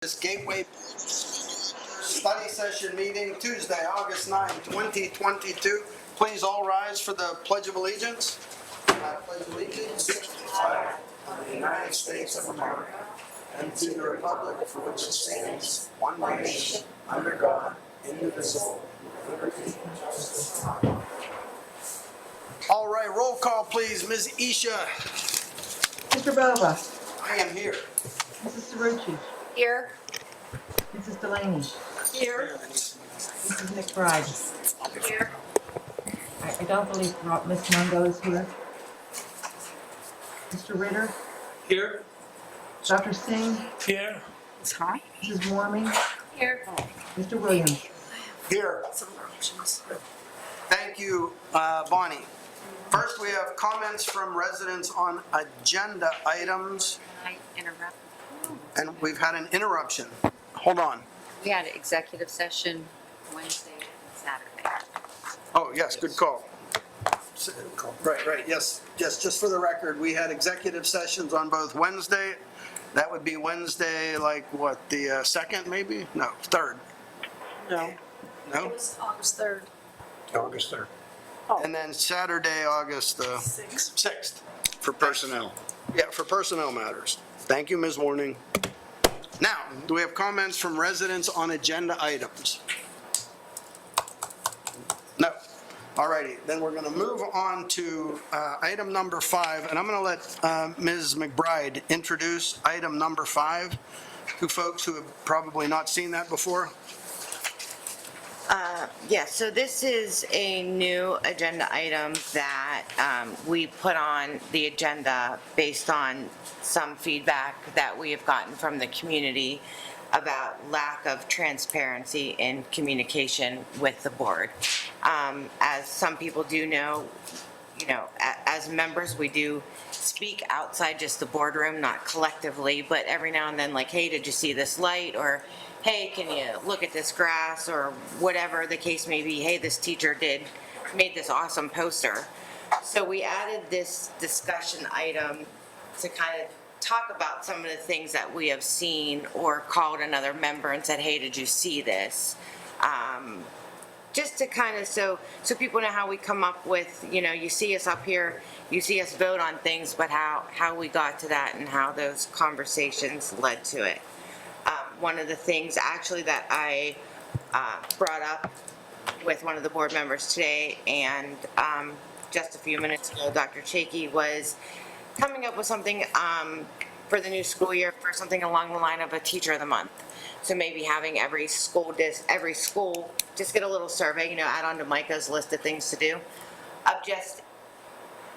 This Gateway Study Session Meeting, Tuesday, August 9, 2022. Please all rise for the Pledge of Allegiance. I pledge allegiance to the flag of the United States of America and to the republic for which it stands, one nation, under God, indivisible, with liberty and justice for all. All right, roll call, please. Ms. Easha. Mr. Bova. I am here. Mrs. Zourelias. Here. Mrs. Delaney. Here. Mrs. McBride. Here. I don't believe Ms. Mungo is here. Mr. Ritter. Here. Dr. Singh. Here. Hi. Mrs. Warming. Here. Mr. Williams. Here. Some more options. Thank you, Bonnie. First, we have comments from residents on agenda items, Can I interrupt? and we've had an interruption. Hold on. We had an executive session Wednesday and Saturday. Oh, yes, good call. Right, yes, just for the record, we had executive sessions on both Wednesday. That would be Wednesday, like what, the second maybe? No, third. No. No? was August 3rd. August 3rd. And then Saturday, August 6th. For personnel. Yeah, for personnel matters. Thank you, Ms. Warning. Now, do we have comments from residents on agenda items? No. All righty, then we're going to move on to item number 5, and I'm going to let Ms. McBride introduce item number 5 to folks who have probably not seen that before. Yes, so this is a new agenda item that we put on the agenda based on some feedback that we have gotten from the community about lack of transparency in communication with the board. As some people do know, as members, we do speak outside just the boardroom, not collectively, but every now and then, like, hey, did you see this light? Or, hey, can you look at this grass? Or whatever the case may be, hey, this teacher made this awesome poster. So we added this discussion item to kind of talk about some of the things that we have seen, or called another member and said, hey, did you see this? Just to kind of, so people know how we come up with, you see us up here, you see us vote on things, but how we got to that and how those conversations led to it. One of the things actually that I brought up with one of the board members today, and just a few minutes ago, Dr. Chakey, was coming up with something for the new school year, for something along the line of a teacher of the month. So maybe having every school just get a little survey, add on to Micah's list of things to do, of just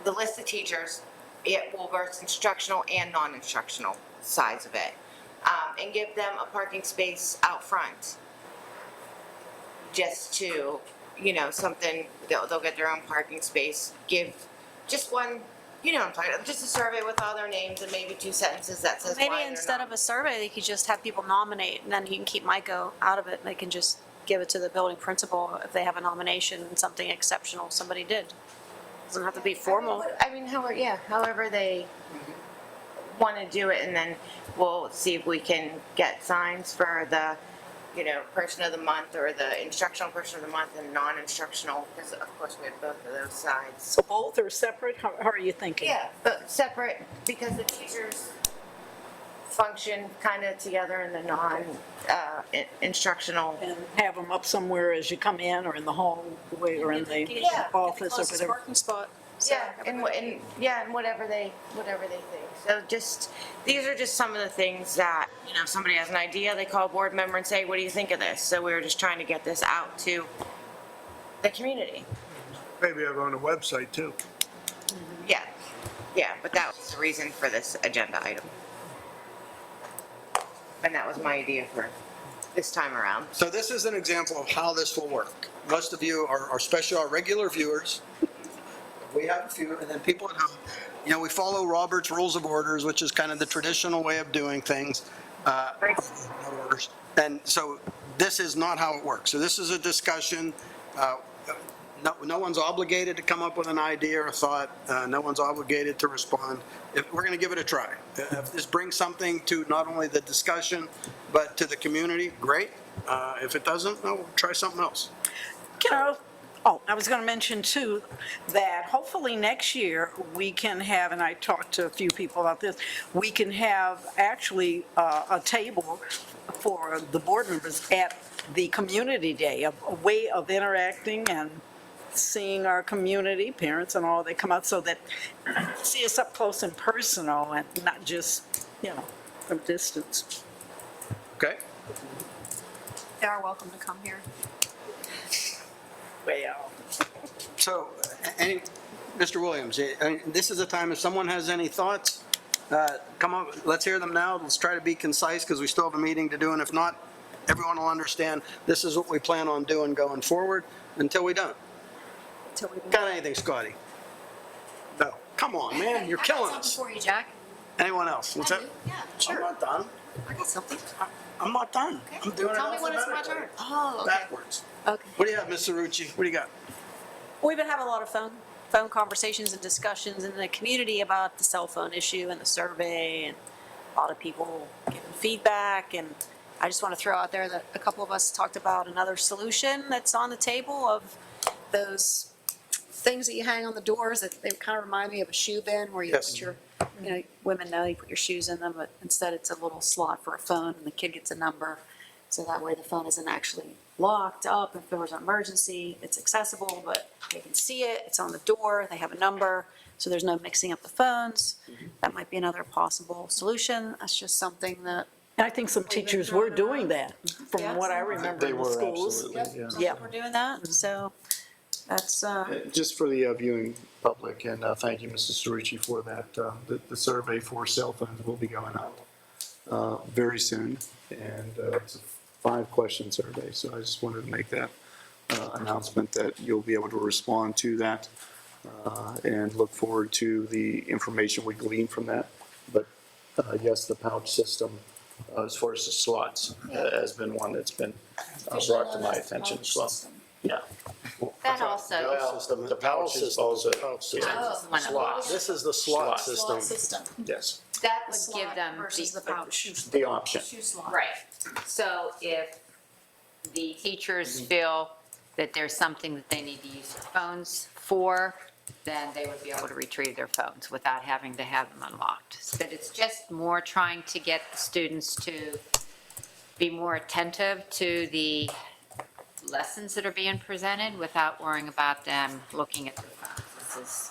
the list of teachers, it will versus instructional and non-instructional sides of it, and give them a parking space out front, just to, something, they'll get their own parking space, give just one, I'm talking about, just a survey with all their names and maybe 2 sentences that says Maybe why they're instead not. of a survey, they could just have people nominate, and then you can keep Micah out of it, and they can just give it to the building principal if they have a nomination and something exceptional somebody did. Doesn't have to be formal. However they want to do it, and then we'll see if we can get signs for the, person of the month, or the instructional person of the month, and non-instructional, because of course we have both of those sides. So both are separate? How are you thinking? Yeah, but separate, because the teachers function kind of together in the non-instructional. And have them up somewhere as you come in, or in the hallway, or in the Yeah. office, or Closest whatever? parking spot. So Yeah, and whatever they think. So these are just some of the things that, if somebody has an idea, they call a board member and say, what do you think of this? So we were just trying to get this out to the community. Maybe have it on the website too. Yeah, but that was the reason for this agenda item. And that was my idea for this time around. So this is an example of how this will work. Most of you are especially our regular viewers. We have a few, and then people at home. We follow Robert's Rules of Orders, which is kind of the traditional way of doing things. And so this is not how it works. So this is a discussion. no one's obligated to come up with an idea or thought. No one's obligated to respond. We're going to give it a try. If this brings something to not only the discussion, but to the community, great. If it doesn't, no, we'll try something else. I was going to mention too, that hopefully next year we can have, and I talked to a few people about this, we can have actually a table for the board members at the community day, a way of interacting and seeing our community, parents and all, they come out so that see us up close and personal and not just, from distance. Okay? They are welcome to come here. Well, So, Mr. Williams, this is a time if someone has any thoughts, come on, let's hear them now. Let's try to be concise because we still have a meeting to do. And if not, everyone will understand this is what we plan on doing going forward until we don't. Got anything, Scotty? No. Come on, man, you're killing us. For you, Jack. Anyone else? What's that? Yeah, I'm sure. not done. I got something. I'm not done. I'm doing it Tell me when it's my alphabetically. turn. Oh, okay. Backwards. Okay. What do you have, Ms. Cerrucci? What do you got? We've been having a lot of phone conversations and discussions in the community about the cell phone issue and the survey, and a lot of people giving feedback. And I just want to throw out there that a couple of us talked about another solution that's on the table of those things that you hang on the doors that they kind of remind me of a shoe bin where you Yes. put your, women know you put your shoes in them, but instead it's a little slot for a phone and the kid gets a number. So that way the phone isn't actually locked up. If there was an emergency, it's accessible, but they can see it. It's on the door. They have a number. So there's no mixing up the phones. That might be another possible solution. That's just something that. and I think some teachers were doing that, from what I remember They in the were, schools. absolutely, yeah. Yeah. We're doing that. So that's, Just for the viewing public, and thank you, Mrs. Cerrucci, for that, the survey for cell phones will be going out very soon, and it's a 5-question survey, so I just wanted to make that announcement that you'll be able to respond to that, and look forward to the information we glean from that. But yes, the pouch system, as far as the slots, has been one that's been brought to my attention as well. Yeah. That also, Well, the pouch is also. Slots. This is the slot Slot. system. Yes, that would give them versus the pouch. the option. Shoe slot. Right. So if the teachers feel that there's something that they need to use their phones for, then they would be able to retrieve their phones without having to have them unlocked. But it's just more trying to get the students to be more attentive to the lessons that are being presented without worrying about them looking at their phones. This is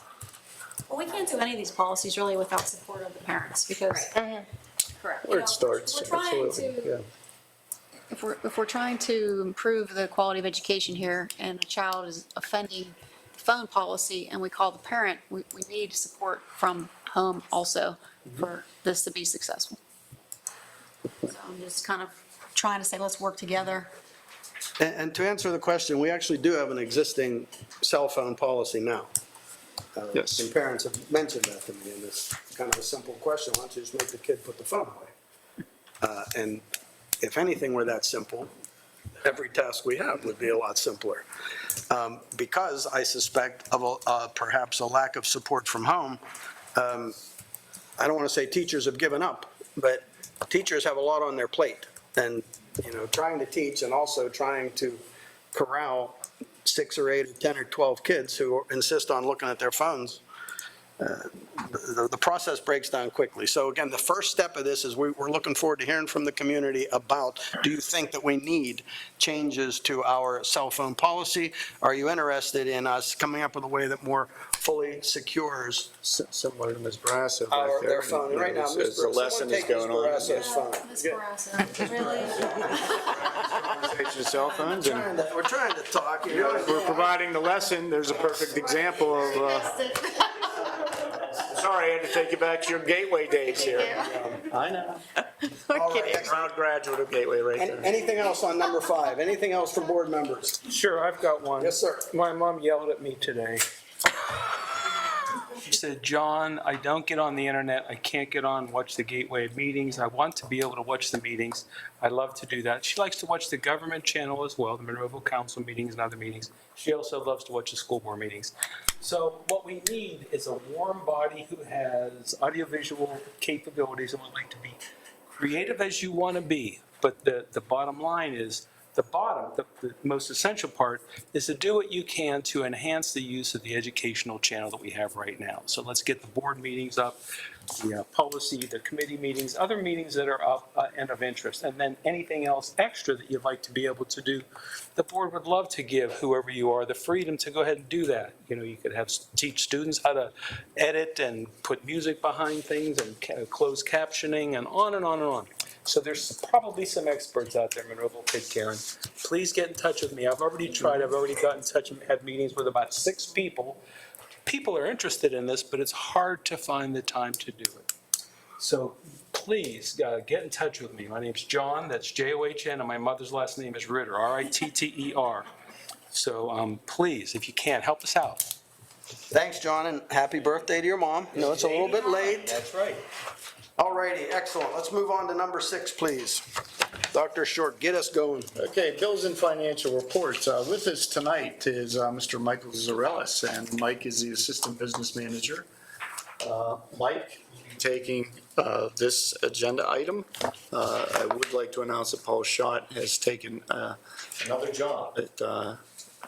Well, we can't do any of these policies really without support of the parents because correct. Where it starts, we're trying absolutely, to- yeah. if we're trying to improve the quality of education here and a child is offending the phone policy and we call the parent, we need support from home also for this to be successful. So I'm just kind of trying to say, let's work together. And to answer the question, we actually do have an existing cell phone policy now. Yes. And parents have mentioned that to me, and it's kind of a simple question, why don't you just make the kid put the phone away? And if anything were that simple, every task we have would be a lot simpler. Because I suspect of perhaps a lack of support from home, I don't want to say teachers have given up, but teachers have a lot on their plate. And, trying to teach and also trying to corral 6 or 8 or 10 or 12 kids who insist on looking at their phones, the process breaks down quickly. So again, the first step of this is we're looking forward to hearing from the community about, do you think that we need changes to our cell phone policy? Are you interested in us coming up with a way that more fully secures Similar to Ms. Brasso back there. their phone? And right now, As Ms. the lesson is going on. Barrasso's phone. Ms. Barrasso, really? Conversation of cell phones, and We're trying to talk. We're providing the lesson, there's a perfect example of, sorry, I had to take you back to your Gateway days here. I know. All right. Proud graduate of Gateway right there. Anything else on number 5? Anything else from board members? Sure, I've got one. Yes, sir. My mom yelled at me today. She said, John, I don't get on the internet. I can't get on and watch the Gateway meetings. I want to be able to watch the meetings. I love to do that. She likes to watch the government channel as well, the Monroeville Council meetings and other meetings. She also loves to watch the school board meetings. So what we need is a warm body who has audiovisual capabilities and would like to be creative as you want to be. But the bottom line is, the most essential part is to do what you can to enhance the use of the educational channel that we have right now. So let's get the board meetings up, the policy, the committee meetings, other meetings that are up and of interest, and then anything else extra that you'd like to be able to do. The board would love to give whoever you are the freedom to go ahead and do that. You know, you could teach students how to edit and put music behind things and closed captioning and on and on and on. So there's probably some experts out there, Monroeville Kid Karen. Please get in touch with me. I've already tried. I've already got in touch and had meetings with about 6 people. People are interested in this, but it's hard to find the time to do it. So please get in touch with me. My name's John. That's John, and my mother's last name is Ritter, Ritter. So please, if you can, help us out. Thanks, John, and happy birthday to your mom. I know it's a little bit late. That's right. All righty, excellent. Let's move on to number 6, please. Dr. Short, get us going. Okay, bills and financial reports. With us tonight is Mr. Michael Zourelias, and Mike is the Assistant Business Manager. Mike, taking this agenda item, I would like to announce that Paul Schott has taken another job at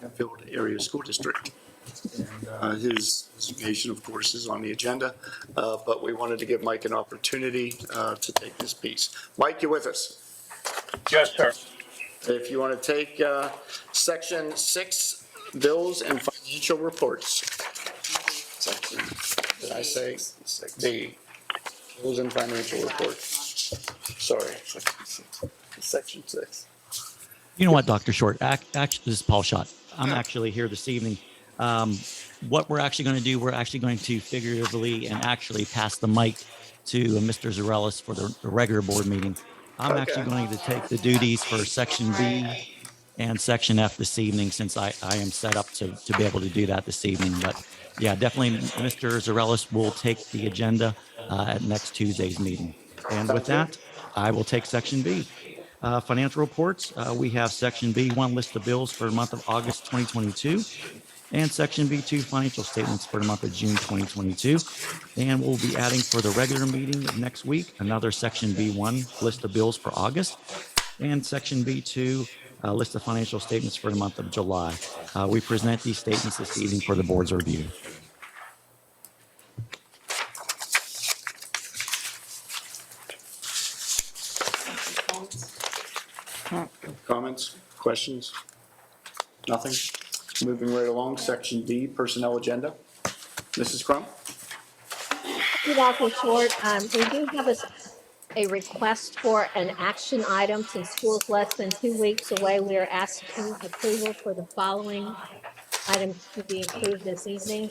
Enfield Area School District. And his resignation, of course, is on the agenda, but we wanted to give Mike an opportunity to take this piece. Mike, you with us? Yes, sir. If you want to take section 6, bills and financial reports. Did I say B? Bills and financial reports. Sorry. Section 6. You know what, Dr. Short? Actually, this is Paul Schott. I'm actually here this evening. What we're actually going to do, we're actually going to figuratively and actually pass the mic to Mr. Zourelias for the regular board meeting. I'm actually going to take the duties for Section B and Section F this evening, since I am set up to be able to do that this evening. But yeah, definitely Mr. Zourelias will take the agenda at next Tuesday's meeting. And with that, I will take Section B. Financial reports, we have Section B1, list of bills for the month of August 2022. And Section B2, financial statements for the month of June 2022. And we'll be adding for the regular meeting of next week, another Section B1, list of bills for August. And Section B2, list of financial statements for the month of July. We present these statements this evening for the board's review. Comments, questions? Nothing? Moving right along, Section D, personnel agenda. Mrs. Crump? Thank you, Dr. Short. We do have a request for an action item. Since school's less than 2 weeks away, we are asking approval for the following items to be approved this evening.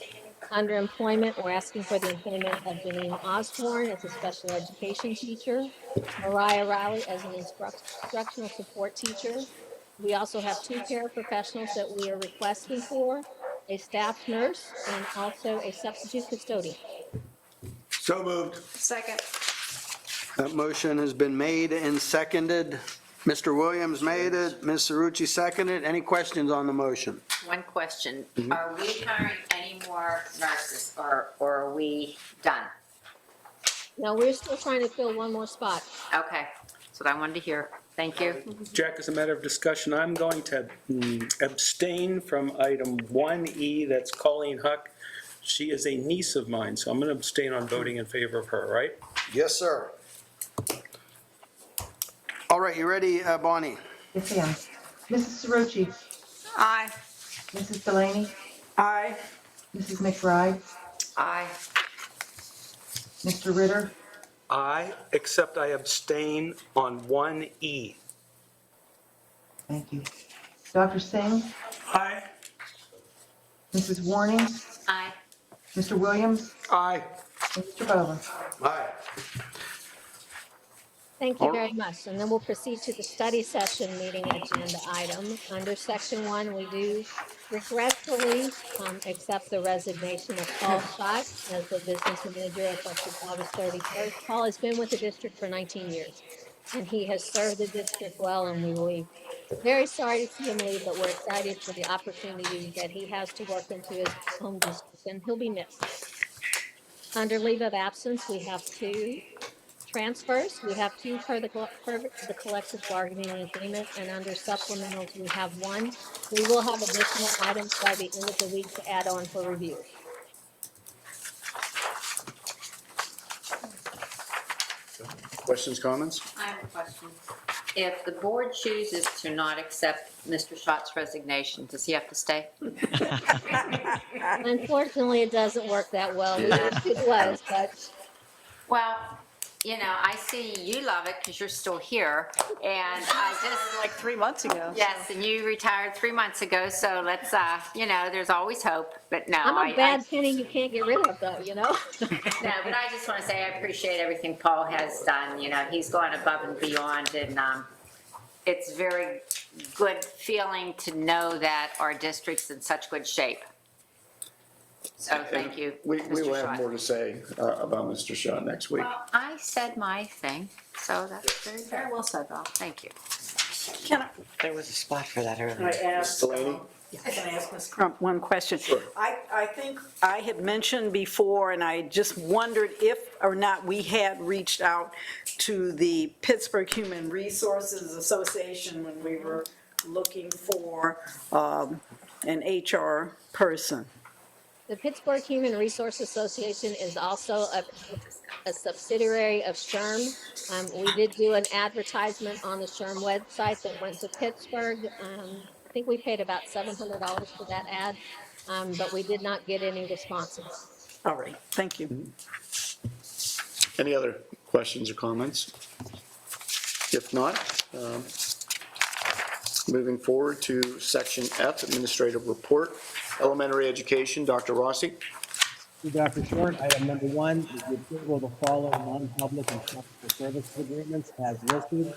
Under employment, we're asking for the employment of Janine Osborne as a special education teacher, Mariah Riley as an instructional support teacher. We also have 2 paraprofessionals that we are requesting for, a staff nurse and also a substitute custodian. So moved. Second. That motion has been made and seconded. Mr. Williams made it, Ms. Cerrucci seconded. Any questions on the motion? One question. Are we hiring any more nurses, or are we done? Now, we're still trying to fill one more spot. Okay, that's what I wanted to hear. Thank you. Jack, as a matter of discussion, I'm going to abstain from item 1E, that's Colleen Huck. She is a niece of mine, so I'm going to abstain on voting in favor of her, right? Yes, sir. All right, you ready, Bonnie? Yes, I am. Mrs. Cerrucci, Aye. Mrs. Delaney, Aye. Mrs. McBride, Aye. Mr. Ritter, Aye, except I abstain on 1E. thank you. Dr. Singh, Aye. Mrs. Warning, Aye. Mr. Williams, Aye. and Mr. Bova. Aye. Thank you very much. And then we'll proceed to the study session meeting agenda item. Under section 1, we do regretfully accept the resignation of Paul Schott as the business manager effective August 31st. Paul has been with the district for 19 years, and he has served the district well, and we will be very sorry to see him leave, but we're excited for the opportunity that he has to work into his home district, and he'll be missed. Under leave of absence, we have 2 transfers. We have 2 per the collective bargaining agreement, and under supplementals, we have 1. We will have additional items by the end of the week to add on for review. Questions, comments? I have a question. If the board chooses to not accept Mr. Schott's resignation, does he have to stay? Unfortunately, it doesn't work that well. We wish it was, but Well, you know, I see you love it because you're still here, and I just, Like 3 months ago. yes, and you retired 3 months ago, so let's, you know, there's always hope, but no. I'm a bad penny you can't get rid of, though, you know? No, but I just want to say I appreciate everything Paul has done, you know, he's gone above and beyond, and it's very good feeling to know that our district's in such good shape. So thank you, We Mr. will have Schott. more to say about Mr. Schott next week. Well, I said my thing, so that's very well said, Bob, thank you. Can There was a spot for that earlier. I ask? Delaney? I can ask Ms. Crump one question. Sure. I think I had mentioned before, and I just wondered if or not we had reached out to the Pittsburgh Human Resources Association when we were looking for an HR person. The Pittsburgh Human Resource Association is also a subsidiary of SHRM. We did do an advertisement on the SHRM website that went to Pittsburgh. I think we paid about $700 for that ad, but we did not get any responses. All right, thank you. Any other questions or comments? If not, moving forward to section F, administrative report. Elementary education, Dr. Rossi. Dr. Short, item number 1 is the approval of the following non-public and technical services agreements as listed.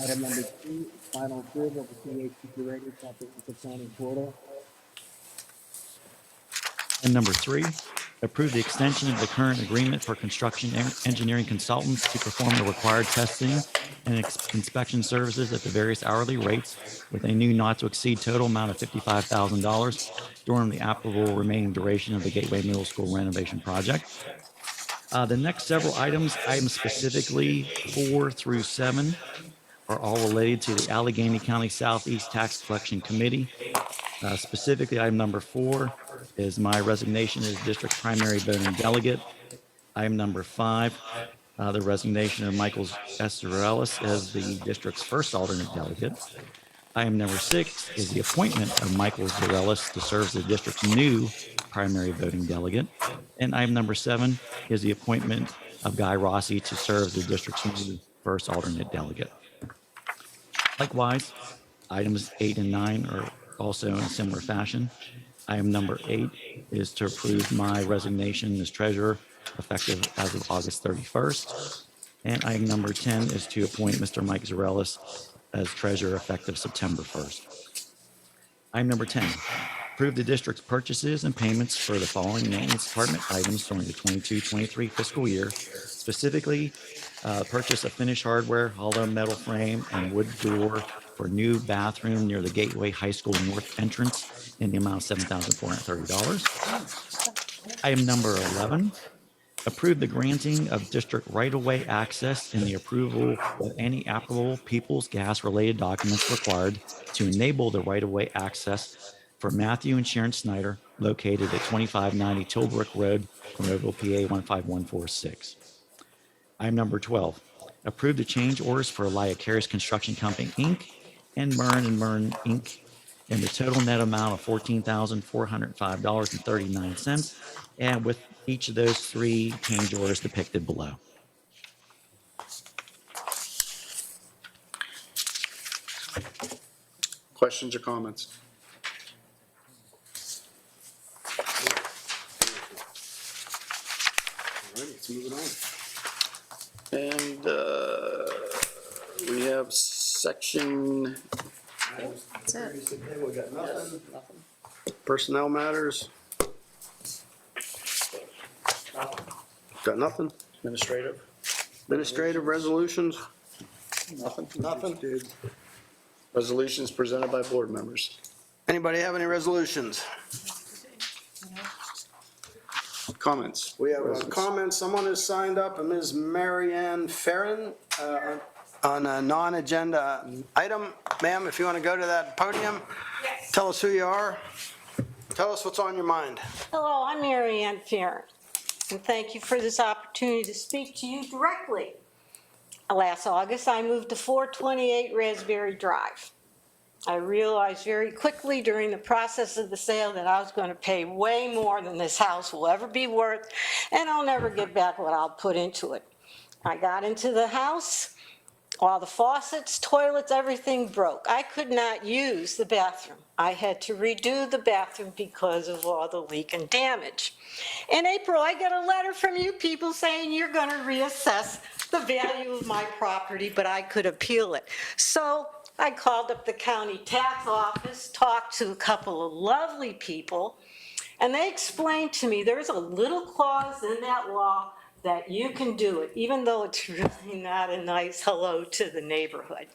Item number 2, final approval of the PHP rating comprehensive planning portal. And number 3, approve the extension of the current agreement for construction engineering consultants to perform the required testing and inspection services at the various hourly rates with a new not to exceed total amount of $55,000 during the applicable remaining duration of the Gateway Middle School renovation project. The next several items specifically 4 through 7, are all related to the Allegheny County Southeast Tax Collection Committee. Specifically, item number 4 is my resignation as district primary voting delegate. Item number 5, the resignation of Michael S. Zourelias as the district's first alternate delegate. Item number 6 is the appointment of Michael Zourelias to serve as the district's new primary voting delegate. And item number 7 is the appointment of Guy Rossi to serve as the district's new first alternate delegate. Likewise, items 8 and 9 are also in a similar fashion. Item number 8 is to approve my resignation as treasurer effective as of August 31st. And item number 10 is to appoint Mr. Mike Zourelias as treasurer effective September 1st. Item number 10, approve the district's purchases and payments for the following maintenance department items during the 22-23 fiscal year, specifically purchase of finished hardware, hollow metal frame, and wood door for new bathroom near the Gateway High School North entrance in the amount of $7,430. Item number 11, approve the granting of district right-of-way access and the approval of any applicable Peoples Gas-related documents required to enable the right-of-way access for Matthew and Sharon Snyder, located at 2590 Tilbrook Road, Monroeville, PA 15146. Item number 12, approve the change orders for Liacarius Construction Company, Inc. and Mern Inc. in the total net amount of $14,405.39, and with each of those 3 change orders depicted below. Questions or comments? All right, let's move it on. And Section. That's it. We got nothing. Personnel matters. Got nothing? Administrative? Administrative resolutions? Nothing? Nothing? Resolutions presented by board members. Anybody have any resolutions? Comments? We have a comment. Someone has signed up, a Ms. Mary Ann Farren, on a non-agenda item. Ma'am, if you want to go to that podium, tell us who you are. Tell us what's on your mind. Hello, I'm Mary Ann Farren, and thank you for this opportunity to speak to you directly. Last August, I moved to 428 Raspberry Drive. I realized very quickly during the process of the sale that I was going to pay way more than this house will ever be worth, and I'll never get back what I'll put into it. I got into the house, all the faucets, toilets, everything broke. I could not use the bathroom. I had to redo the bathroom because of all the leak and damage. In April, I get a letter from you people saying you're going to reassess the value of my property, but I could appeal it. So I called up the county tax office, talked to a couple of lovely people, and they explained to me there's a little clause in that law that you can do it, even though it's really not a nice hello to the neighborhood.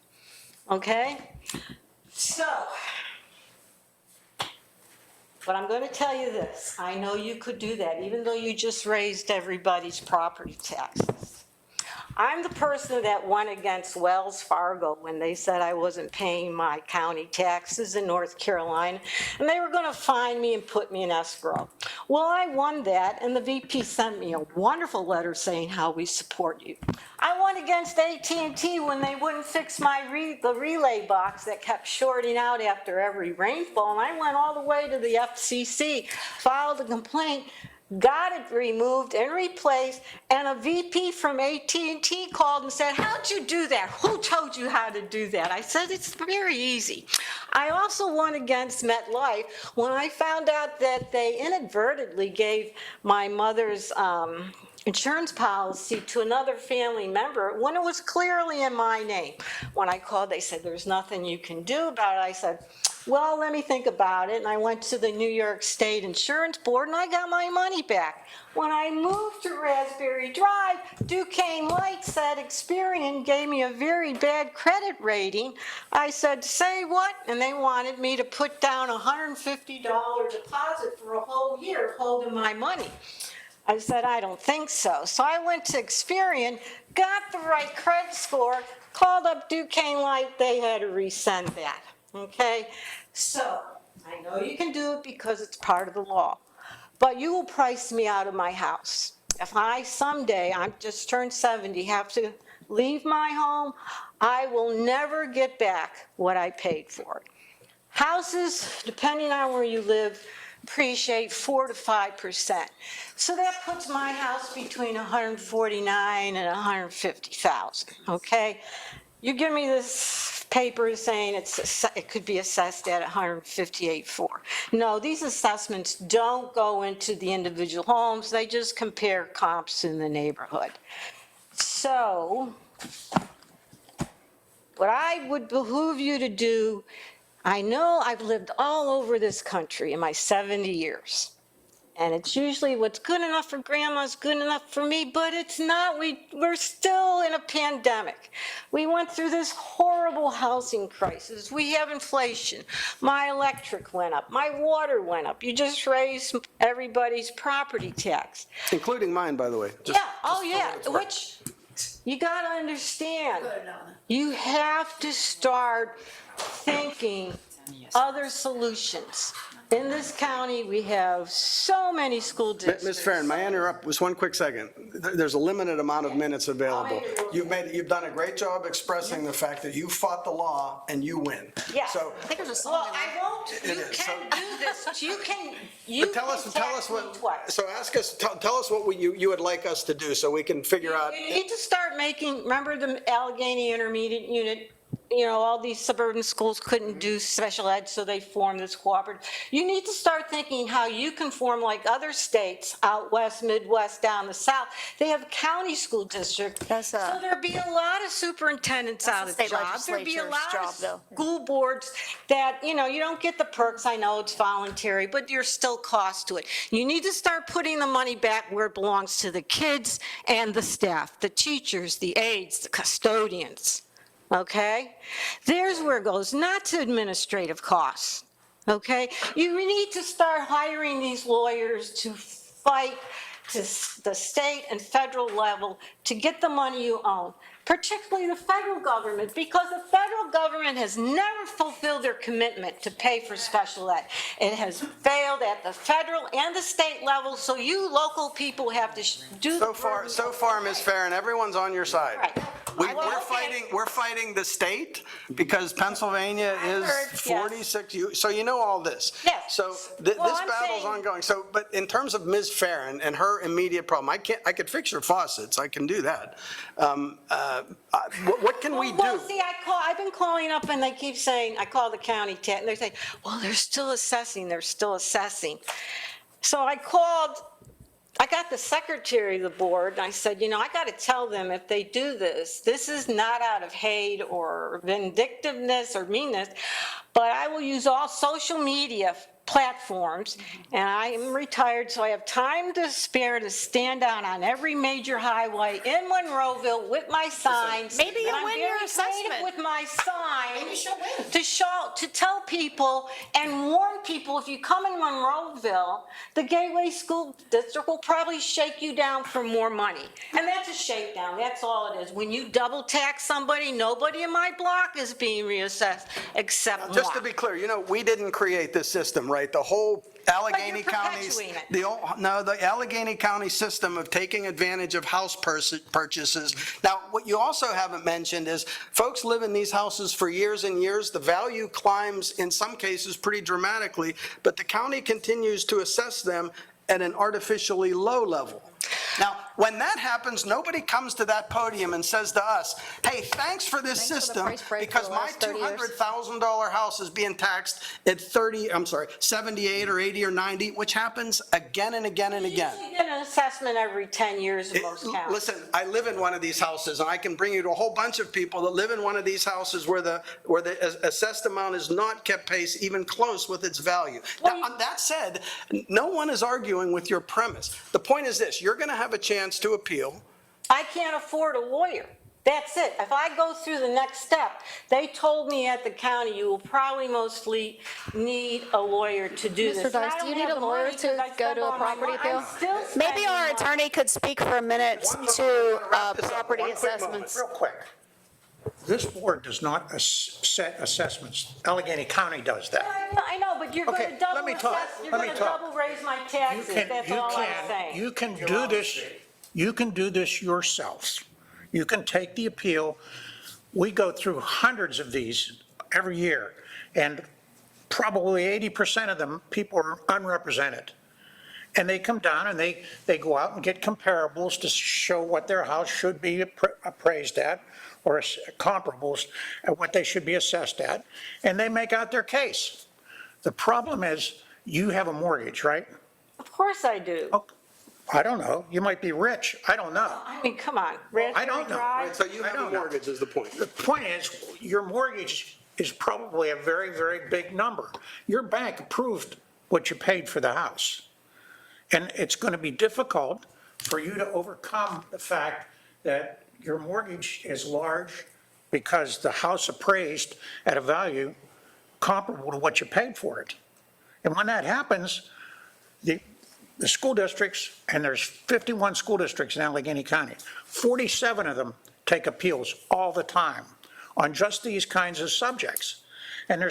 Okay? So, but I'm going to tell you this. I know you could do that, even though you just raised everybody's property taxes. I'm the person that went against Wells Fargo when they said I wasn't paying my county taxes in North Carolina, and they were going to fine me and put me in escrow. Well, I won that, and the VP sent me a wonderful letter saying how we support you. I won against AT&T when they wouldn't fix the relay box that kept shorting out after every rainfall, and I went all the way to the FCC, filed a complaint, got it removed and replaced, and a VP from AT&T called and said, how'd you do that? Who told you how to do that? I said, it's very easy. I also won against MetLife when I found out that they inadvertently gave my mother's insurance policy to another family member when it was clearly in my name. When I called, they said, there's nothing you can do about it. I said, well, let me think about it. And I went to the New York State Insurance Board and I got my money back. When I moved to Raspberry Drive, Duquesne Light said Experian gave me a very bad credit rating. I said, say what? And they wanted me to put down a $150 deposit for a whole year holding my money. I said, I don't think so. So I went to Experian, got the right credit score, called up Duquesne Light, they had to resend that. Okay, so I know you can do it because it's part of the law, but you will price me out of my house. If I someday, I'm just turned 70, have to leave my home, I will never get back what I paid for it. Houses, depending on where you live, appreciate 4 to 5%. So that puts my house between 149 and 150,000. Okay. You give me this paper saying it could be assessed at 158.4. No, these assessments don't go into the individual homes. They just compare comps in the neighborhood. So what I would behoove you to do, I know I've lived all over this country in my 70 years. And it's usually what's good enough for grandma's good enough for me, but it's not. We're still in a pandemic. We went through this horrible housing crisis. We have inflation. My electric went up. My water went up. You just raised everybody's property tax. Including mine, by the way. Which you got to understand. You have to start thinking other solutions. In this county, we have so many school districts. Ms. Farren, may I interrupt just one quick second? There's a limited amount of minutes available. You've done a great job expressing the fact that you fought the law and you win. Yes. So, I think there's a song. Well, I won't. You can do this. You can tell us what. what. So tell us what you would like us to do so we can figure out. You need to start making. Remember the Allegheny Intermediate Unit all these suburban schools couldn't do special ed, so they formed this cooperative. You need to start thinking how you can form like other states out west, Midwest, down the south. They have county school district. So there'd be a lot of superintendents out of state jobs. There'd be a legislature's lot job, of though. school boards that, you don't get the perks. I know it's voluntary, but there's still cost to it. You need to start putting the money back where it belongs, to the kids and the staff, the teachers, the aides, the custodians. Okay? There's where it goes, not to administrative costs. Okay? You need to start hiring these lawyers to fight to the state and federal level to get the money you own, particularly the federal government, because the federal government has never fulfilled their commitment to pay for special ed. It has failed at the federal and the state level, so you local people have to do. So far, Ms. Farron, everyone's on your side. Right. We're fighting the state because Pennsylvania is heard, yes. 46, so you know all this. Yes. So Well, this I'm battle's saying- ongoing. So, but in terms of Ms. Farron and her immediate problem, I could fix your faucets, I can do that. What can we do? Well, see, I've been calling up and they keep saying, I call the county tat, and they're saying, well, they're still assessing. So I got the secretary of the board, and I said, I got to tell them if they do this is not out of hate or vindictiveness or meanness, but I will use all social media platforms, and I am retired, so I have time to spare to stand out on every major highway in Monroeville with my signs. Maybe you'll And I'm win your very assessment. creative with my signs. Maybe she'll win. To tell people and warn people, if you come in Monroeville, the Gateway School District will probably shake you down for more money. And that's a shakedown, that's all it is. When you double tax somebody, nobody in my block is being reassessed except Just to moi. be clear, we didn't create this system, right? The whole Allegheny County's, perpetuating it. the Allegheny County system of taking advantage of house purchases. Now, what you also haven't mentioned is folks live in these houses for years and years. The value climbs in some cases pretty dramatically, but the county continues to assess them at an artificially low level. Now, when that happens, nobody comes to that podium and says to us, hey, thanks for this system, price break for because the my last 30 years." $200,000 house is being taxed at 78 or 80 or 90, which happens again and again and again. You get an assessment every 10 years in most counties. Listen, I live in one of these houses, and I can bring you to a whole bunch of people that live in one of these houses where the assessed amount is not kept pace even close with its value. Now, that said, no one is arguing with your premise. The point is this, you're going to have a chance to appeal. I can't afford a lawyer. That's it. If I go through the next step, they told me at the county, you will probably mostly need a lawyer to do this. Mr. Dice, do you need a lawyer to go to a property appeal? Maybe our attorney could speak for a minute to property assessments. Real quick. This board does not set assessments. Allegheny County does that. I know, but you're going Okay, to double let me talk. assess, you're Let me going to talk. double raise my taxes. That's all I'm saying. You can do this, you can do this yourselves. You can take the appeal. We go through hundreds of these every year, and probably 80% of them, people are unrepresented. And they come down and they go out and get comparables to show what their house should be appraised at, or comparables at what they should be assessed at, and they make out their case. The problem is, you have a mortgage, right? Of course I do. Oh, I don't know, you might be rich, I don't know. I mean, come on. I don't know. Drive? So you have a mortgage is the point. The point is, your mortgage is probably a very, very big number. Your bank approved what you paid for the house. And it's going to be difficult for you to overcome the fact that your mortgage is large because the house appraised at a value comparable to what you paid for it. And when that happens, the school districts, and there's 51 school districts in Allegheny County, 47 of them take appeals all the time on just these kinds of subjects. And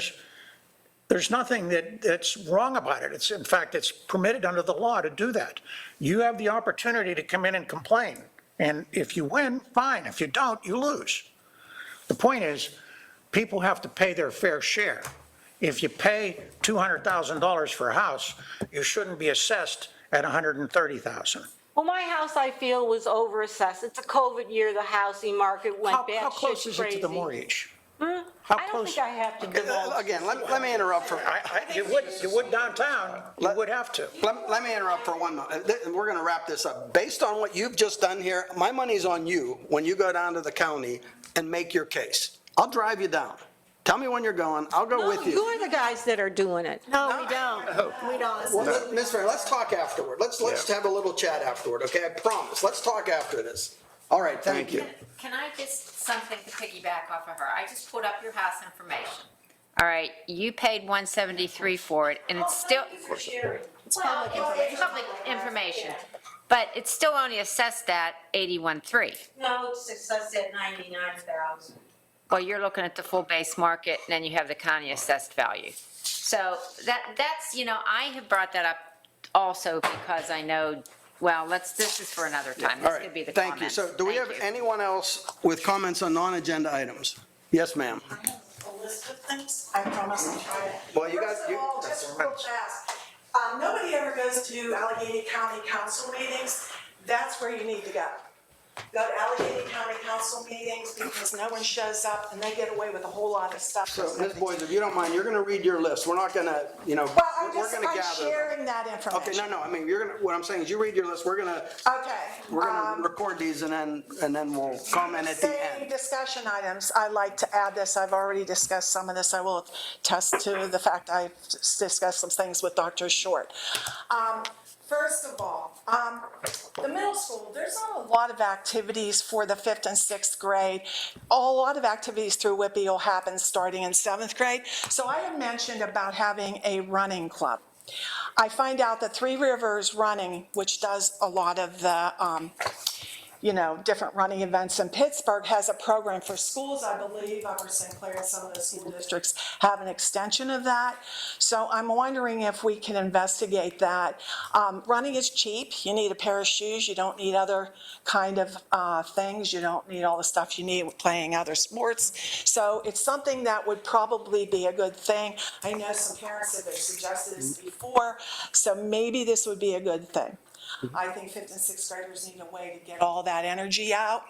there's nothing that's wrong about it. In fact, it's permitted under the law to do that. You have the opportunity to come in and complain. And if you win, fine. If you don't, you lose. The point is, people have to pay their fair share. If you pay $200,000 for a house, you shouldn't be assessed at $130,000. Well, my house, I feel, was overassessed. It's a COVID year, the housing market went How batshit close is it to the crazy. mortgage? How I don't close? think I have to divulge. Again, let me interrupt for, You would downtown, you would have to. let me interrupt for 1 moment. We're going to wrap this up. Based on what you've just done here, my money's on you when you go down to the county and make your case. I'll drive you down. Tell me when you're going, I'll go with you. You're the guys that are doing it. No, we don't. We don't. Well, Ms. Fair, let's talk afterward. Let's have a little chat afterward, okay? I promise. Let's talk after this. All right, thank you. Can I just, something to piggyback off of her? I just pulled up your house information. All right, you paid 173 for it, and it's still. It's public information. It's public information, but it's still only assessed at 81.3. No, it's assessed at 99,000. Well, you're looking at the full base market, and then you have the county assessed value. So that's, I have brought that up also because I know, well, this is for another time. All This could be right, the thank you. comments. So do we have Thank you. anyone else with comments on non-agenda items? Yes, ma'am. I have a list of things. I promise I'll try it. Well, you got- First of all, just real fast, nobody ever goes to Allegheny County Council meetings. That's where you need to go. Go to Allegheny County Council meetings because no one shows up and they get away with a whole lot of stuff. So, Ms. Boyd, if you don't mind, you're going to read your list. We're not going to, Well, I'm we're going to gather. sharing that information. Okay, no, I mean, what I'm saying is you read your list. We're going to Okay. record these and then we'll comment at the Same end. discussion items. I like to add this. I've already discussed some of this. I will attest to the fact I've discussed some things with Dr. Short. First of all, the middle school, there's not a lot of activities for the 5th and 6th grade. A lot of activities through Whitby will happen starting in 7th grade. So I had mentioned about having a running club. I find out that Three Rivers Running, which does a lot of the, different running events in Pittsburgh, has a program for schools. I believe Upper St. Clair and some of the school districts have an extension of that. So I'm wondering if we can investigate that. Running is cheap. You need a pair of shoes. You don't need other kind of things. You don't need all the stuff you need with playing other sports. So it's something that would probably be a good thing. I know some parents have suggested this before, so maybe this would be a good thing. I think 5th and 6th graders need a way to get all that energy out,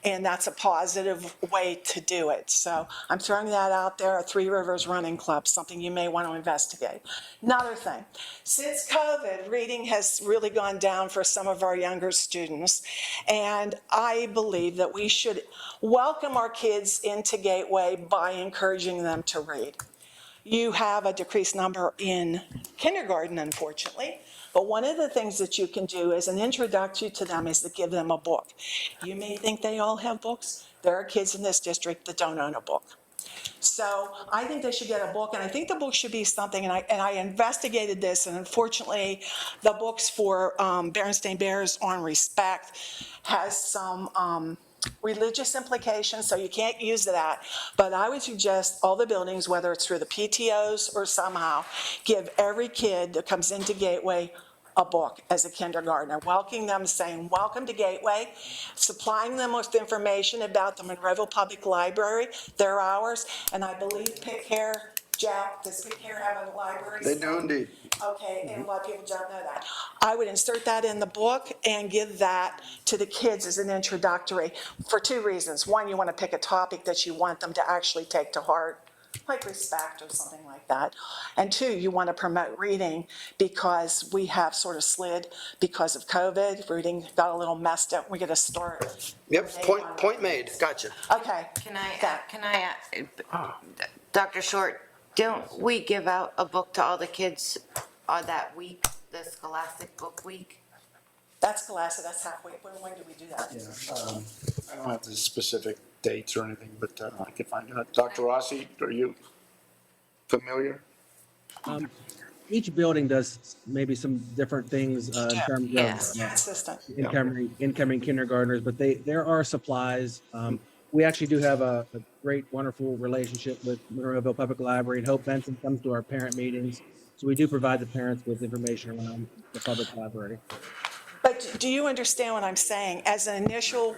and that's a positive way to do it. So I'm throwing that out there, a Three Rivers Running Club, something you may want to investigate. Another thing, since COVID, reading has really gone down for some of our younger students, and I believe that we should welcome our kids into Gateway by encouraging them to read. You have a decreased number in kindergarten, unfortunately, but one of the things that you can do as an introduction to them is to give them a book. You may think they all have books. There are kids in this district that don't own a book. So I think they should get a book, and I think the book should be something, and I investigated this, and unfortunately, the books for Berenstain Bears on Respect has some religious implications, so you can't use that. But I would suggest all the buildings, whether it's through the PTOs or somehow, give every kid that comes into Gateway a book as a kindergartner, welcoming them, saying, welcome to Gateway, supplying them with information about the Monroeville Public Library, their hours, and I believe Pitcairn, Jack, does Pitcairn have a library? They do indeed. Okay, and a lot of people don't know that. I would insert that in the book and give that to the kids as an introductory for two reasons. One, you want to pick a topic that you want them to actually take to heart, like respect or something like that. And two, you want to promote reading because we have sort of slid because of COVID. Reading got a little messed up. We got to start. Yep, point made. Gotcha. Okay. Can I, Dr. Short, don't we give out a book to all the kids on that week, the Scholastic Book Week? That's Scholastic, that's halfway. When do we do that? Yeah, I don't have the specific dates or anything, but I could find out. Dr. Rossi, are you familiar? Each building does maybe some different things in terms of incoming kindergartners, but there are supplies. We actually do have a great, wonderful relationship with Monroeville Public Library, and Hope Benson comes to our parent meetings. So we do provide the parents with information around the public library. But do you understand what I'm saying? As an initial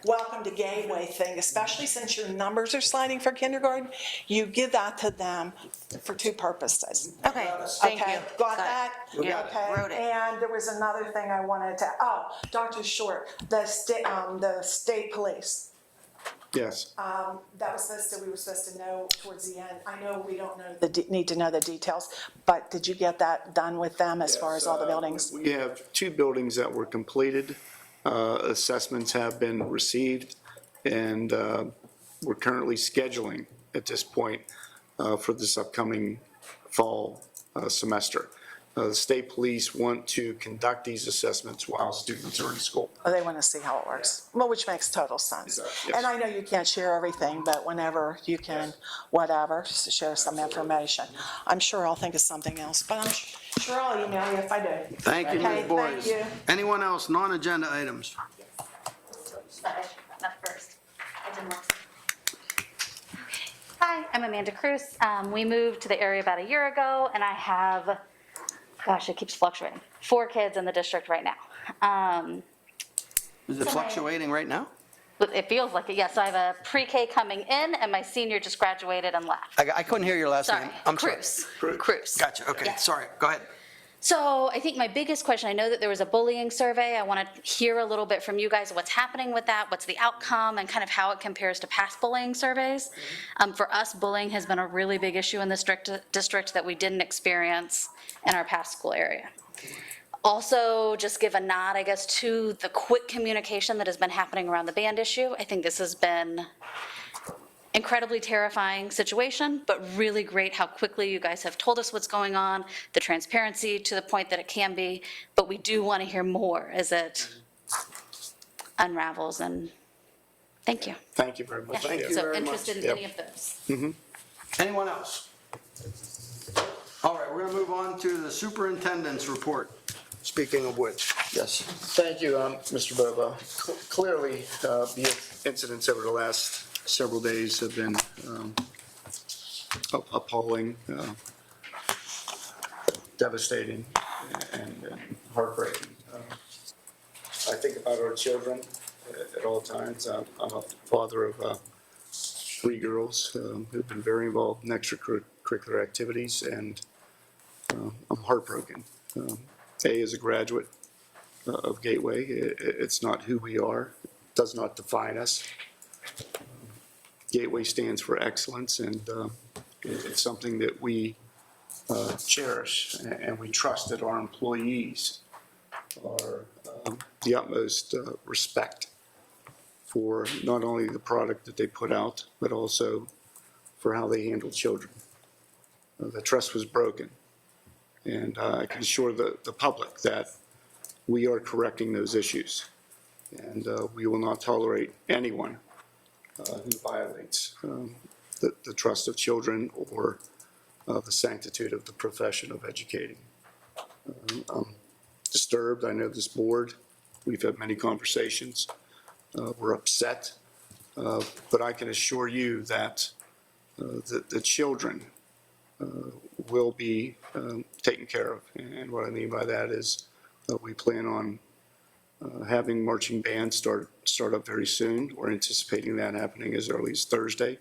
welcome to Gateway thing, especially since your numbers are sliding for kindergarten, you give that to them for two purposes. Okay, thank you. Got that? Yeah, Okay. wrote it. And there was another thing I wanted to, Dr. Short, the state police. Yes. That was we were supposed to know towards the end. I know we don't know need to know the details, but did you get that done with them as far as all the buildings? We have 2 buildings that were completed. Assessments have been received, and we're currently scheduling at this point for this upcoming fall semester. The state police want to conduct these assessments while students are in school. Oh, they want to see how it works. Well, which makes total sense. Yes. And I know you can't share everything, but whenever you can, whatever, share some information. I'm sure I'll think of something else, but I'm sure I'll email you if I do. Thank you, Okay, Ms. Boyes. thank you. Anyone else, non-agenda items? Not first. I didn't want to. Hi, I'm Amanda Cruz. We moved to the area about a year ago, and I have, gosh, it keeps fluctuating, 4 kids in the district right now. Is it fluctuating right now? It feels like it, yes. So I have a pre-K coming in, and my senior just graduated and left. I couldn't hear your last Sorry, name. I'm Cruz. sorry. Cruz. Gotcha, okay, Yeah. sorry, go ahead. So I think my biggest question, I know that there was a bullying survey. I want to hear a little bit from you guys, what's happening with that, what's the outcome, and kind of how it compares to past bullying surveys. For us, bullying has been a really big issue in this district that we didn't experience in our past school area. Also, just give a nod, I guess, to the quick communication that has been happening around the band issue. I think this has been incredibly terrifying situation, but really great how quickly you guys have told us what's going on, the transparency to the point that it can be, but we do want to hear more as it unravels, and thank you. Thank you very much. Thank you So very much. interested in any of those. Anyone else? All right, we're going to move on to the superintendent's report. Speaking of which, yes. Thank you, Mr. Bobo. Clearly, the incidents over the last several days have been appalling, devastating, and heartbreaking. I think about our children at all times. I'm a father of 3 girls who've been very involved in extracurricular activities, and I'm heartbroken. A, as a graduate of Gateway, it's not who we are. It does not define us. Gateway stands for excellence, and it's something that we cherish, and we trust that our employees are the utmost respect for not only the product that they put out, but also for how they handle children. The trust was broken, and I can assure the public that we are correcting those issues, and we will not tolerate anyone who violates the trust of children or the sanctity of the profession of educating. I'm disturbed. I know this board, we've had many conversations. We're upset, but I can assure you that the children will be taken care of. And what I mean by that is we plan on having marching bands start up very soon. We're anticipating that happening as early as Thursday.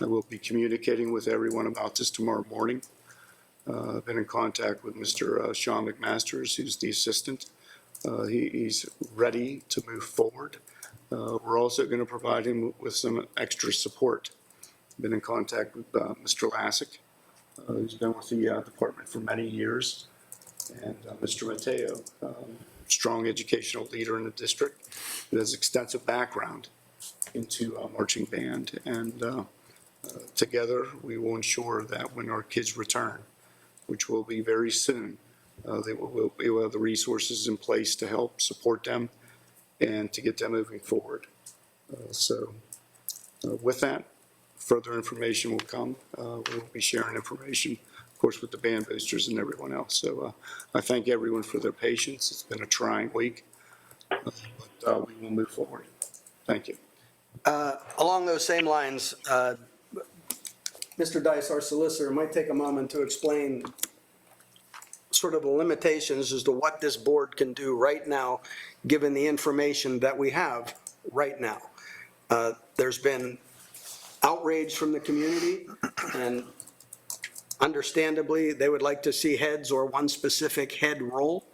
I will be communicating with everyone about this tomorrow morning. I've been in contact with Mr. Sean McMasters, who's the assistant. He's ready to move forward. We're also going to provide him with some extra support. I've been in contact with Mr. Lassick, who's been with the department for many years, and Mr. Mateo, strong educational leader in the district who has extensive background into marching band. And together we will ensure that when our kids return, which will be very soon, they will have the resources in place to help support them and to get them moving forward. So with that, further information will come. We'll be sharing information, of course, with the band boosters and everyone else. So I thank everyone for their patience. It's been a trying week, but we will move forward. Thank you. Along those same lines, Mr. Dice, our solicitor, might take a moment to explain sort of the limitations as to what this board can do right now, given the information that we have right now. There's been outrage from the community, and understandably, they would like to see heads or one specific head roll.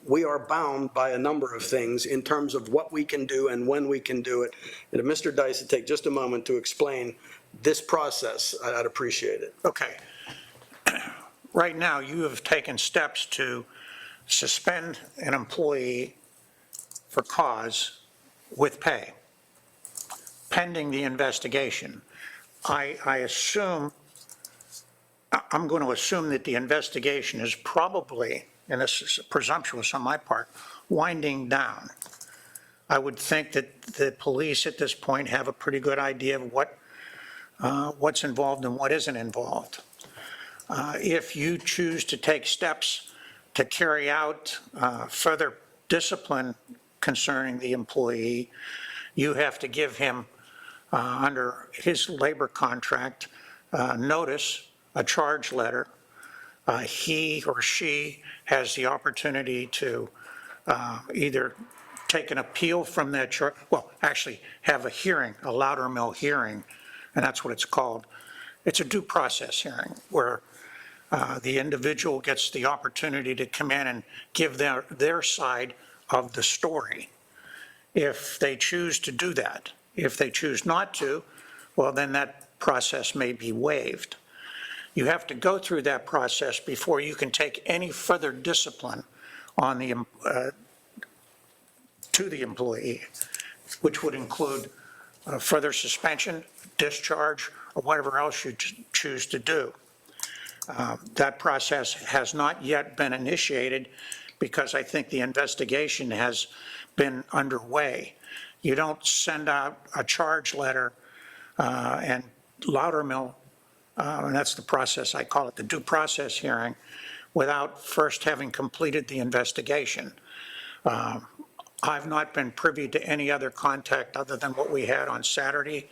we are bound by a number of things in terms of what we can do and when we can do it. And if Mr. Dice would take just a moment to explain this process, I'd appreciate it. Okay. Right now, you have taken steps to suspend an employee for cause with pay, pending the investigation. I'm going to assume that the investigation is probably, and this is presumptuous on my part, winding down. I would think that the police at this point have a pretty good idea of what's involved and what isn't involved. If you choose to take steps to carry out further discipline concerning the employee, you have to give him, under his labor contract, notice, a charge letter. He or she has the opportunity to either take an appeal from that charge, well, actually have a hearing, a Loudermill hearing, and that's what it's called. It's a due process hearing where the individual gets the opportunity to come in and give their side of the story, if they choose to do that. If they choose not to, well, then that process may be waived. You have to go through that process before you can take any further discipline on to the employee, which would include further suspension, discharge, or whatever else you choose to do. That process has not yet been initiated because I think the investigation has been underway. You don't send out a charge letter and Loudermill, and that's the process, I call it the due process hearing, without first having completed the investigation. I've not been privy to any other contact other than what we had on Saturday.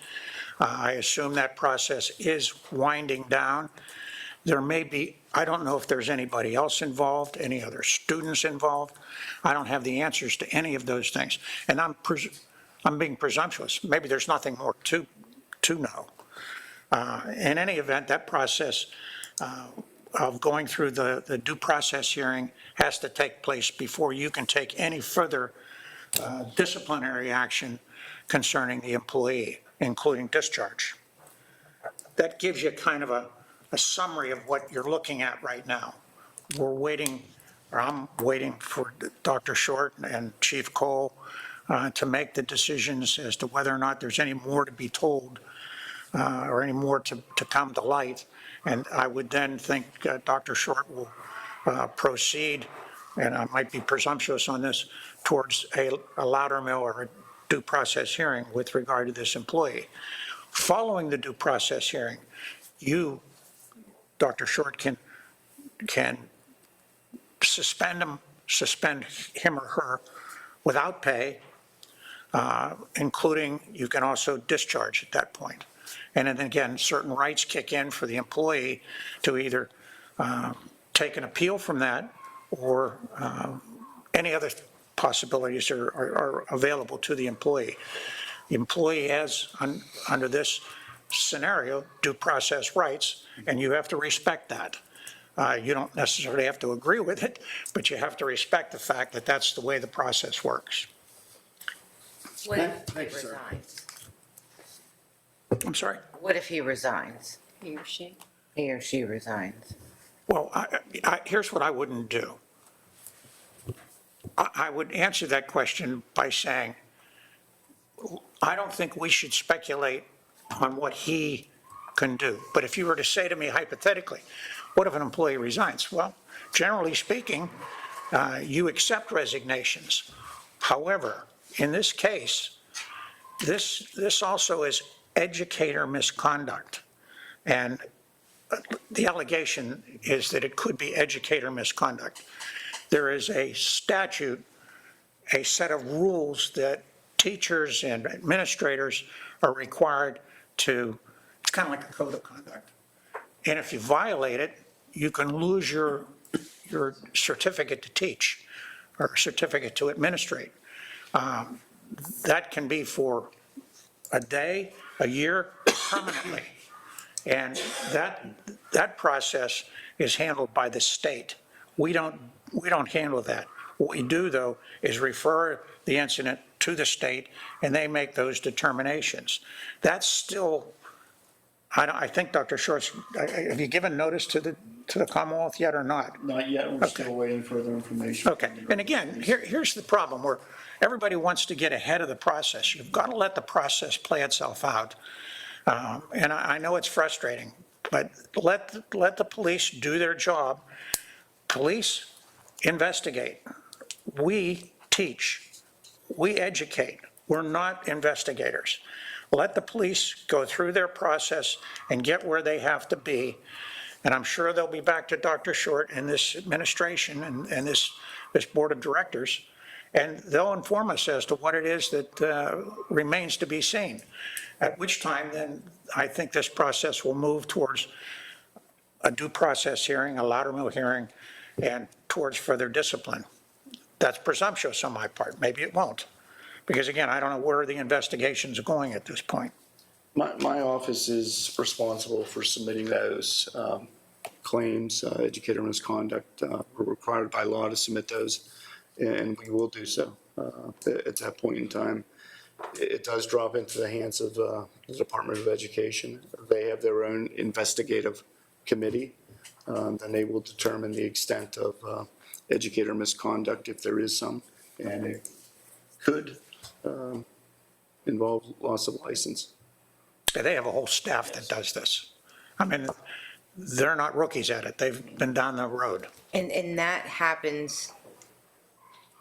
I assume that process is winding down. There may be, I don't know if there's anybody else involved, any other students involved. I don't have the answers to any of those things. And I'm being presumptuous. Maybe there's nothing more to know. In any event, that process of going through the due process hearing has to take place before you can take any further disciplinary action concerning the employee, including discharge. That gives you kind of a summary of what you're looking at right now. We're waiting, or I'm waiting for Dr. Schott and Chief Cole to make the decisions as to whether or not there's any more to be told or any more to come to light. And I would then think Dr. Schott will proceed, and I might be presumptuous on this, towards a Loudermill or a due process hearing with regard to this employee. Following the due process hearing, you, Dr. Schott, can suspend him or her without pay, including you can also discharge at that point. And then again, certain rights kick in for the employee to either take an appeal from that or any other possibilities are available to the employee. The employee has, under this scenario, due process rights, and you have to respect that. You don't necessarily have to agree with it, but you have to respect the fact that that's the way the process works. What if he resigns? I'm sorry? What if he resigns? He or she. He or she resigns? Well, here's what I wouldn't do. I would answer that question by saying, I don't think we should speculate on what he can do. But if you were to say to me hypothetically, what if an employee resigns? Well, generally speaking, you accept resignations. However, in this case, this also is educator misconduct. And the allegation is that it could be educator misconduct. There is a statute, a set of rules that teachers and administrators are required to, it's kind of like a code of conduct. And if you violate it, you can lose your certificate to teach or certificate to administrate. That can be for a day, a year, permanently. And that process is handled by the state. We don't handle that. What we do, though, is refer the incident to the state, and they make those determinations. That's still, I think, Dr. Short's, have you given notice to the Commonwealth yet or not? Not yet, we're still waiting further information. Okay, and again, here's the problem, where everybody wants to get ahead of the process. You've got to let the process play itself out. And I know it's frustrating, but let the police do their job. Police investigate. We teach. We educate. We're not investigators. Let the police go through their process and get where they have to be. And I'm sure they'll be back to Dr. Short and this administration and this board of directors, and they'll inform us as to what it is that remains to be seen. At which time, then, I think this process will move towards a due process hearing, a Loudermill hearing, and towards further discipline. That's presumptuous on my part. Maybe it won't. Because again, I don't know where the investigation's going at this point. My office is responsible for submitting those claims, educator misconduct. We're required by law to submit those, and we will do so at that point in time. It does drop into the hands of the Department of Education. They have their own investigative committee. Then they will determine the extent of educator misconduct, if there is some, and it could involve loss of license. They have a whole staff that does this. I mean, they're not rookies at it. They've been down the road. And that happens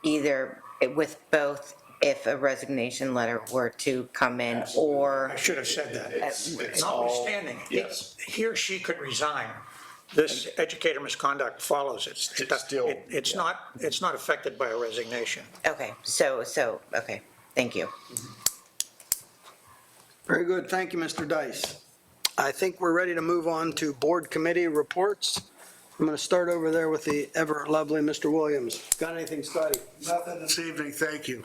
either with both, if a resignation letter were to come in, or. I should have said that. It's Notwithstanding, yes. he or she could resign. This educator misconduct follows it. It's not affected by a resignation. Okay, okay, thank you. Very good. Thank you, Mr. Dice. I think we're ready to move on to board committee reports. I'm going to start over there with the ever lovely Mr. Williams. Got anything, Scotty? Nothing this evening, thank you.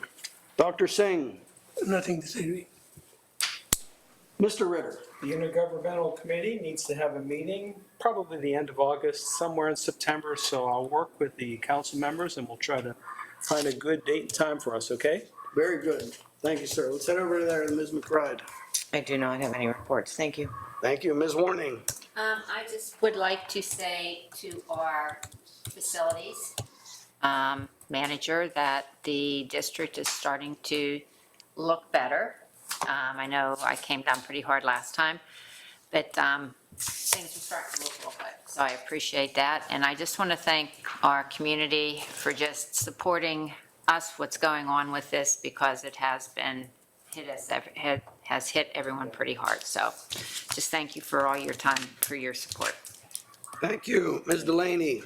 Dr. Singh? Nothing this evening. Mr. Ritter? The Intergovernmental Committee needs to have a meeting, probably the end of August, somewhere in September, so I'll work with the council members and we'll try to find a good date and time for us, okay? Very good. Thank you, sir. Let's head over there to Ms. McBride. I do not have any reports, thank you. Thank you. Ms. Warning? I just would like to say to our facilities manager that the district is starting to look better. I know I came down pretty hard last time, but things are starting to look a little good. So I appreciate that. And I just want to thank our community for just supporting us, what's going on with this, because it has been has hit everyone pretty hard. So just thank you for all your time, for your support. Thank you. Ms. Delaney?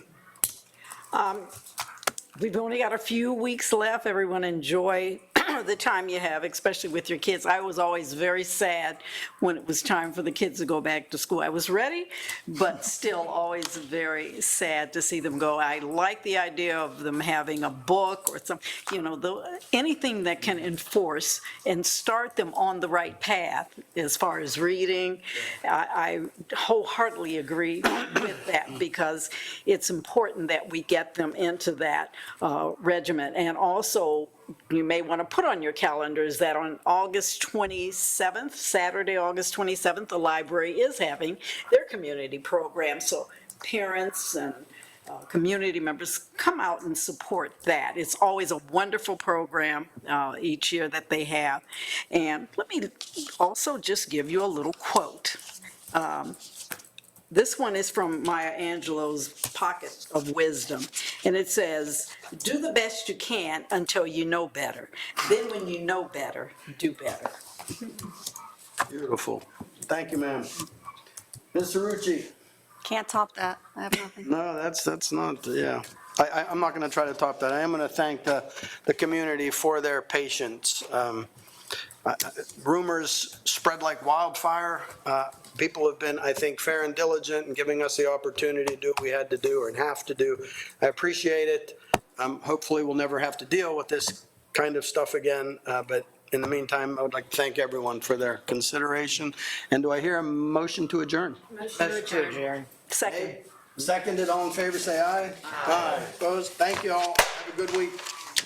We've only got a few weeks left. Everyone enjoy the time you have, especially with your kids. I was always very sad when it was time for the kids to go back to school. I was ready, but still always very sad to see them go. I like the idea of them having a book or some, anything that can enforce and start them on the right path as far as reading. I wholeheartedly agree with that, because it's important that we get them into that regimen. And also, you may want to put on your calendars that on August 27th, Saturday, August 27th, the library is having their community program. So parents and community members, come out and support that. It's always a wonderful program each year that they have. And let me also just give you a little quote. This one is from Maya Angelou's Pocket of Wisdom, and it says, "Do the best you can until you know better. Then when you know better, do better." Beautiful. Thank you, ma'am. Ms. Cerrucci? Can't top that. I have nothing. No, that's not, yeah. I'm not going to try to top that. I am going to thank the community for their patience. Rumors spread like wildfire. People have been, I think, fair and diligent in giving us the opportunity to do what we had to do or have to do. I appreciate it. Hopefully we'll never have to deal with this kind of stuff again. But in the meantime, I would like to thank everyone for their consideration. And do I hear a motion to adjourn? Motion to adjourn. Second. Seconded, all in favor, say aye. Aye. Opposed? Thank you all. Have a good week.